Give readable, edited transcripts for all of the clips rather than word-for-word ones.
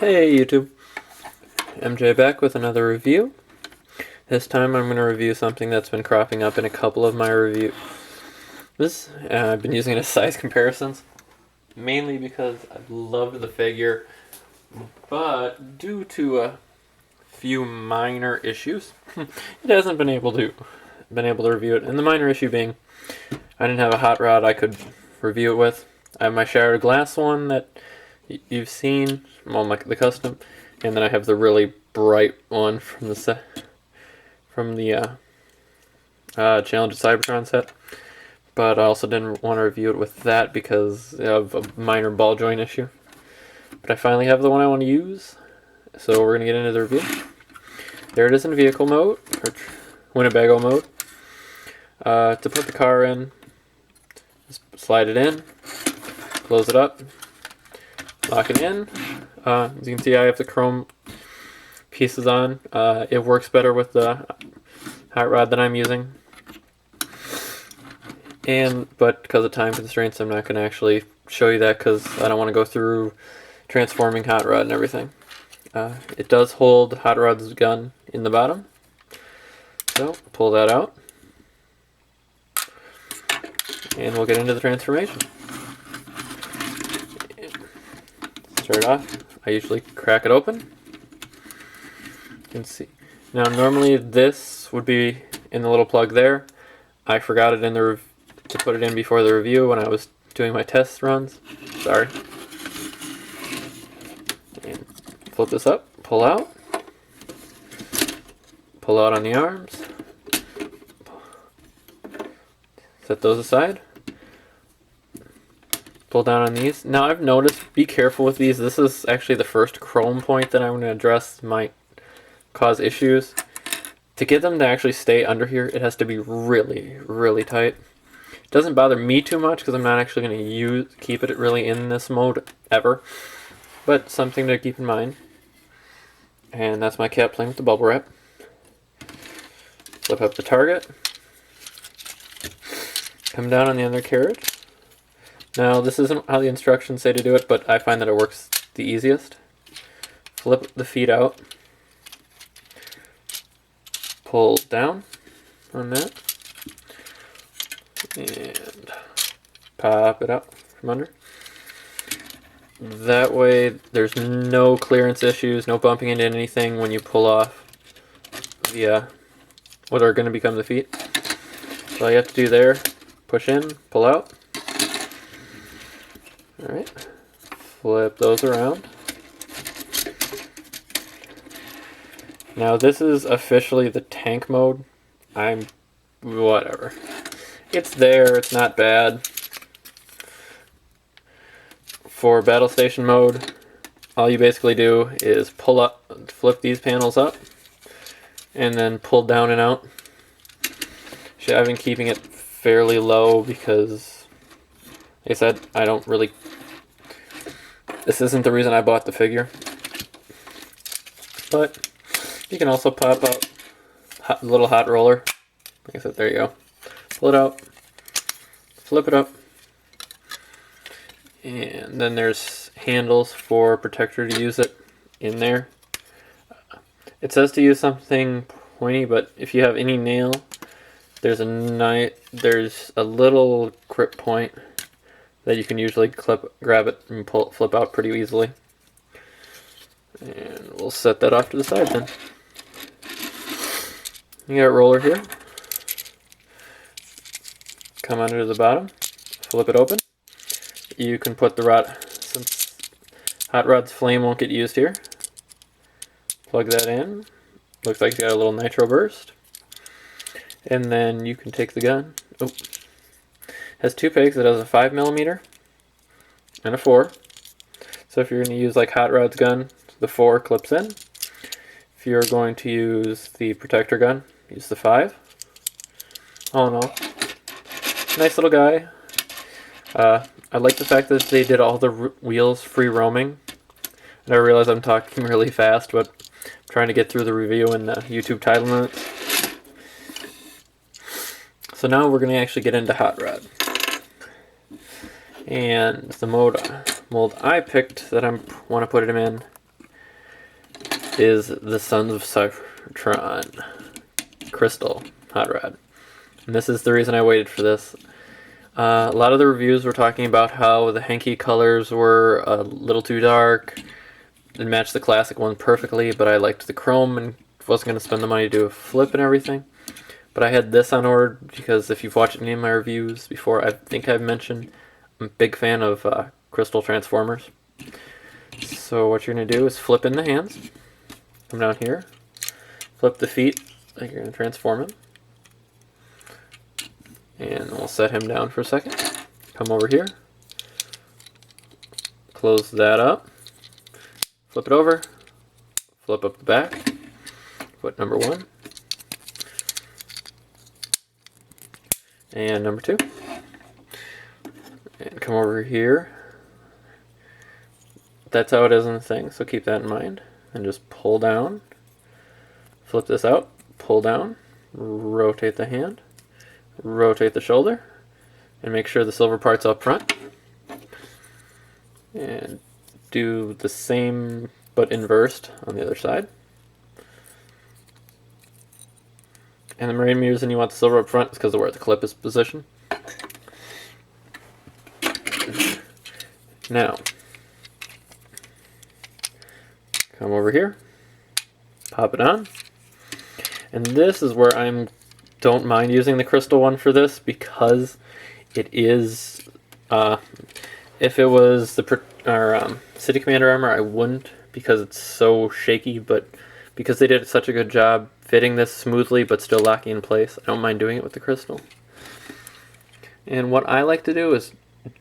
Hey YouTube, MJ back with another review. This time I'm going to review something that's been cropping up in a couple of my reviews. I've been using it as size comparisons, mainly because I loved the figure, but due to a few minor issues, it hasn't been able to review it. And the minor issue being, I didn't have a hot rod I could review it with. I have my shattered glass one that you've seen, well, the custom, and then I have the really bright one from the Challenge of Cybertron set. But I also didn't want to review it with that because of a minor ball joint issue. But I finally have the one I want to use, so we're gonna get into the review. There it is in vehicle mode, or Winnebago mode. To put the car in, just slide it in, close it up, lock it in. As you can see, I have the chrome pieces on. It works better with the hot rod that I'm using. But because of time constraints, I'm not going to actually show you that because I don't want to go through transforming hot rod and everything. It does hold hot rod's gun in the bottom. So, pull that out. And we'll get into the transformation. Start off, I usually crack it open. You can see. Now normally this would be in the little plug there. I forgot it in the to put it in before the review when I was doing my test runs. Sorry. And flip this up, pull out on the arms. Set those aside. Pull down on these. Now I've noticed, be careful with these. This is actually the first chrome point that I'm going to address might cause issues. To get them to actually stay under here, it has to be really, really tight. It doesn't bother me too much because I'm not actually going to keep it really in this mode ever. But something to keep in mind. And that's my cat playing with the bubble wrap. Flip up the target. Come down on the undercarriage. Now, this isn't how the instructions say to do it, but I find that it works the easiest. Flip the feet out. Pull down on that. And pop it out from under. That way, there's no clearance issues, no bumping into anything when you pull off the, what are going to become the feet. So all you have to do there, push in, pull out. Alright, flip those around. Now this is officially the tank mode. Whatever. It's there, it's not bad. For battle station mode, all you basically do is flip these panels up, and then pull down and out. I've been keeping it fairly low because, like I said, this isn't the reason I bought the figure. But you can also pop out a little hot roller. Like I said, there you go. Pull it out, flip it up, and then there's handles for protector to use it in there. It says to use something pointy, but if you have any nail, there's a little grip point that you can usually grab it and flip out pretty easily. And we'll set that off to the side then. You got a roller here. Come under the bottom, flip it open. You can put the rod, since hot rod's flame won't get used here. Plug that in. Looks like it's got a little nitro burst. And then you can take the gun. Oh. Has two pegs. It has a 5mm and a 4. So if you're going to use like hot rod's gun, the 4 clips in. If you're going to use the protector gun, use the 5. All in all, nice little guy. I like the fact that they did all the wheels free roaming. And I realize I'm talking really fast, but I'm trying to get through the review and the YouTube title notes. So now we're going to actually get into hot rod. And the mold I picked that I want to put him in is the Sons of Cybertron Crystal Hot Rod. And this is the reason I waited for this. A lot of the reviews were talking about how the hanky colors were a little too dark. It matched the classic one perfectly, but I liked the chrome and wasn't going to spend the money to do a flip and everything. But I had this on order because if you've watched any of my reviews before, I think I've mentioned I'm a big fan of crystal transformers. So what you're going to do is flip in the hands. Come down here. Flip the feet like you're going to transform him. And we'll set him down for a second. Come over here. Close that up. Flip it over. Flip up the back. Foot number 1. And number 2. And come over here. That's how it is in the thing, so keep that in mind. And just pull down. Flip this out. Pull down. Rotate the hand. Rotate the shoulder. And make sure the silver part's up front. And do the same but inversed on the other side. And the main reason you want the silver up front is because of where the clip is positioned. Now, come over here, pop it on, and this is where I don't mind using the crystal one for this because it is, if it was the City Commander armor, I wouldn't because it's so shaky, but because they did such a good job fitting this smoothly but still locking in place, I don't mind doing it with the crystal. And what I like to do is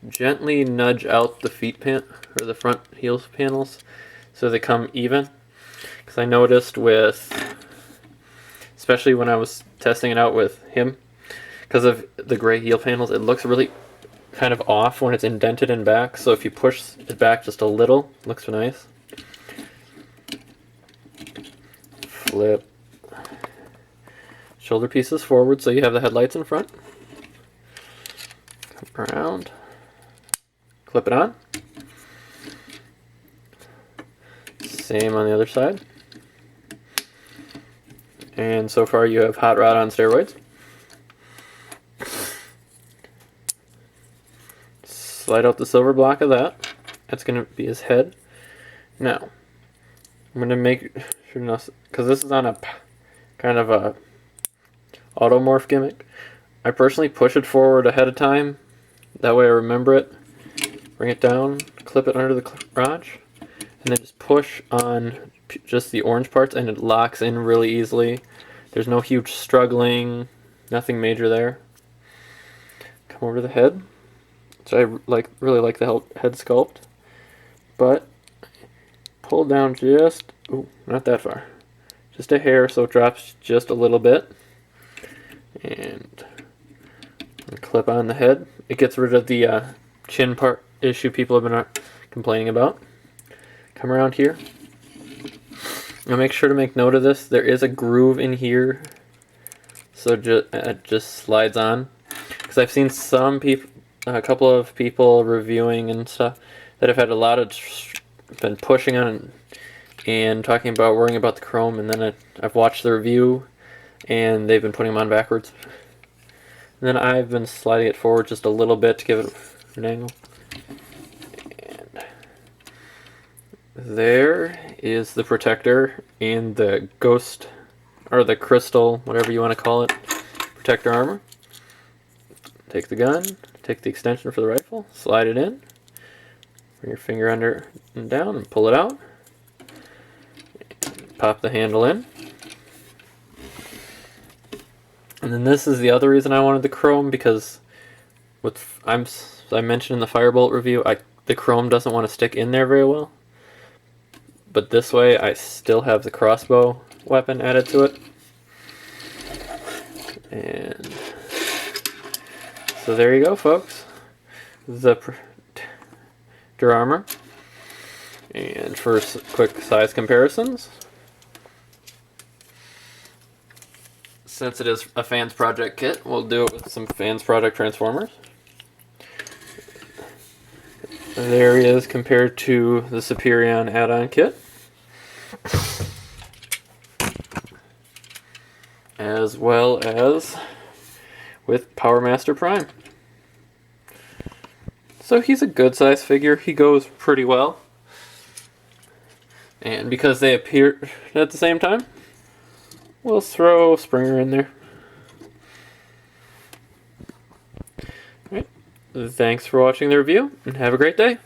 gently nudge out the or the front heels panels so they come even. Because I noticed especially when I was testing it out with him, because of the gray heel panels, it looks really kind of off when it's indented in back. So if you push it back just a little, it looks nice. Flip shoulder pieces forward so you have the headlights in front. Come around. Clip it on. Same on the other side. And so far you have Hot Rod on steroids. Slide out the silver block of that. That's going to be his head. Now, I'm going to make sure, because this is on a kind of a automorph gimmick, I personally push it forward ahead of time. That way I remember it. Bring it down, clip it under the crotch, and then just push on just the orange parts and it locks in really easily. There's no huge struggling, nothing major there. Come over to the head. So I really like the head sculpt, but pull down just, not that far, just a hair so it drops just a little bit, and clip on the head. It gets rid of the chin part issue people have been complaining about. Come around here. Now make sure to make note of this. There is a groove in here, so it just slides on. Because I've seen a couple of people reviewing and stuff that have had a lot of been pushing on and talking about worrying about the chrome, and then I've watched the review and they've been putting them on backwards. And then I've been sliding it forward just a little bit to give it an angle. And there is the protector and the ghost, or the crystal, whatever you want to call it, protector armor. Take the gun, take the extension for the rifle, slide it in, bring your finger under and down and pull it out. Pop the handle in. And then this is the other reason I wanted the chrome, because I mentioned in the Firebolt review, the chrome doesn't want to stick in there very well. But this way I still have the crossbow weapon added to it. And so there you go, folks. The protector armor. And for quick size comparisons, since it is a Fansproject kit, we'll do it with some Fansproject Transformers. There he is compared to the Superion add-on kit. as well as with Power Master Prime. So he's a good size figure. He goes pretty well. And because they appear at the same time, we'll throw Springer in there. Alright. Thanks for watching the review, and have a great day.